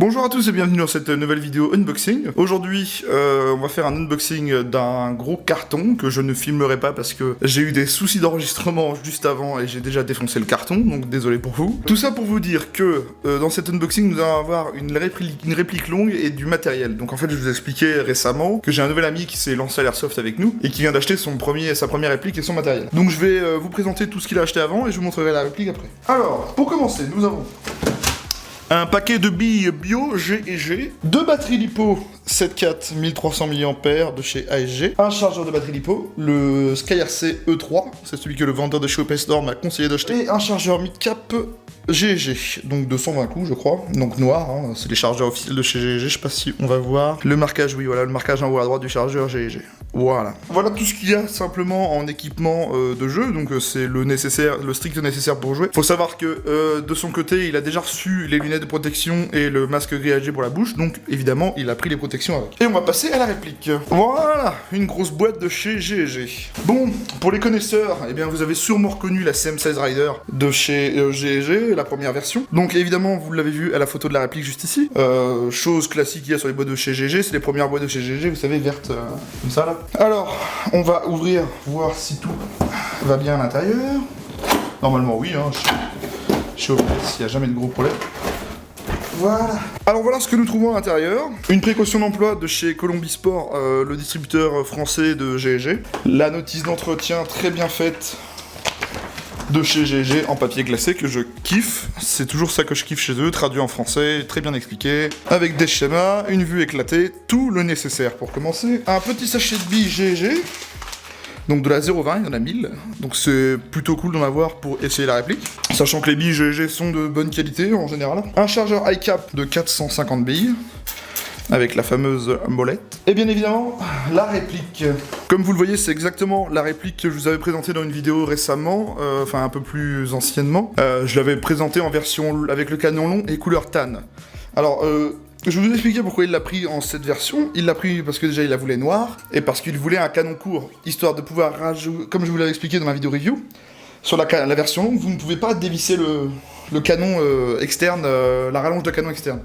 Bonjour à tous et bienvenue dans cette nouvelle vidéo unboxing. Aujourd'hui, on va faire un unboxing d'un gros carton que je ne filmerai pas parce que j'ai eu des soucis d'enregistrement juste avant et j'ai déjà défoncé le carton, donc désolé pour vous. Tout ça pour vous dire que dans cet unboxing, nous allons avoir une réplique longue et du matériel. Donc en fait, je vous ai expliqué récemment que j'ai un nouvel ami qui s'est lancé à l'Airsoft avec nous et qui vient d'acheter sa première réplique et son matériel. Donc je vais vous présenter tout ce qu'il a acheté avant et je vous montrerai la réplique après. Alors, pour commencer, nous avons un paquet de billes bio G&G, deux batteries LiPo 7.4 1300 mAh de chez ASG, un chargeur de batterie LiPo, le SkyRC E3, c'est celui que le vendeur de chez OpenStore m'a conseillé d'acheter, et un chargeur mid-cap G&G, donc de 120 coups je crois, donc noir, hein, c'est les chargeurs officiels de chez G&G, je sais pas si on va voir le marquage, oui voilà, le marquage en haut à droite du chargeur G&G. Voilà. Voilà tout ce qu'il y a simplement en équipement de jeu, donc c'est le strict nécessaire pour jouer. Faut savoir que de son côté, il a déjà reçu les lunettes de protection et le masque gris AG pour la bouche, donc évidemment, il a pris les protections avec. Et on va passer à la réplique. Voilà, une grosse boîte de chez G&G. Bon, pour les connaisseurs, eh bien vous avez sûrement reconnu la CM16 Rider de chez G&G, la première version. Donc évidemment, vous l'avez vu à la photo de la réplique juste ici. Chose classique qu'il y a sur les boîtes de chez G&G, c'est les premières boîtes de chez G&G, vous savez, vertes, comme ça là. Alors, on va ouvrir, voir si tout va bien à l'intérieur. Normalement oui, hein, chez OPS, il n'y a jamais de gros problème. Voilà. Alors voilà ce que nous trouvons à l'intérieur. Une précaution d'emploi de chez Colombi Sport, le distributeur français de G&G. La notice d'entretien très bien faite de chez G&G en papier glacé que je kiffe. C'est toujours ça que je kiffe chez eux, traduit en français, très bien expliqué, avec des schémas, une vue éclatée, tout le nécessaire pour commencer. Un petit sachet de billes G&G, donc de la 0,20, il y en a 1000, donc c'est plutôt cool d'en avoir pour essayer la réplique, sachant que les billes G&G sont de bonne qualité en général. Un chargeur iCap de 450 billes, avec la fameuse molette. Et bien évidemment, la réplique. Comme vous le voyez, c'est exactement la réplique que je vous avais présentée dans une vidéo récemment, enfin un peu plus anciennement. Je l'avais présentée en version avec le canon long et couleur tan. Alors, je vais vous expliquer pourquoi il l'a pris en cette version. Il l'a pris parce que déjà il la voulait noire, et parce qu'il voulait un canon court, histoire de pouvoir rajouter, comme je vous l'avais expliqué dans ma vidéo review, sur la version longue, vous ne pouvez pas dévisser le canon externe, la rallonge de canon externe.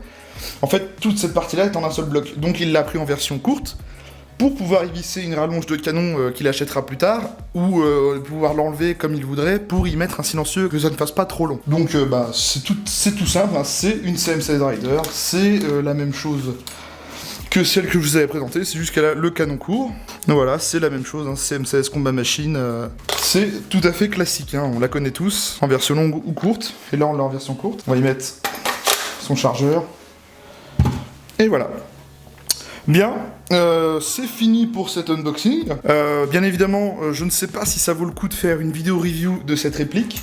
En fait, toute cette partie-là est en un seul bloc. Donc il l'a pris en version courte, pour pouvoir y visser une rallonge de canon qu'il achètera plus tard, ou pouvoir l'enlever comme il voudrait, pour y mettre un silencieux que ça ne fasse pas trop long. Donc c'est tout simple, hein. C'est une CM16 Rider, c'est la même chose que celle que je vous avais présentée, c'est juste qu'elle a le canon court. Voilà, c'est la même chose, hein, CM16 Combat Machine, c'est tout à fait classique, hein, on la connaît tous, en version longue ou courte, et là on l'a en version courte. On va y mettre son chargeur, et voilà. Bien, c'est fini pour cet unboxing. Bien évidemment, je ne sais pas si ça vaut le coup de faire une vidéo review de cette réplique,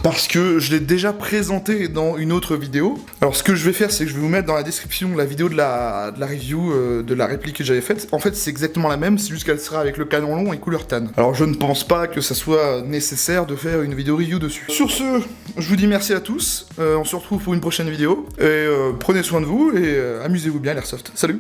parce que je l'ai déjà présenté dans une autre vidéo. Alors ce que je vais faire, c'est que je vais vous mettre dans la description la vidéo de la review de la réplique que j'avais faite. En fait, c'est exactement la même, c'est juste qu'elle sera avec le canon long et couleur tan. Alors je ne pense pas que ça soit nécessaire de faire une vidéo review dessus. Sur ce, je vous dis merci à tous, on se retrouve pour une prochaine vidéo, et prenez soin de vous, et amusez-vous bien à l'Airsoft. Salut!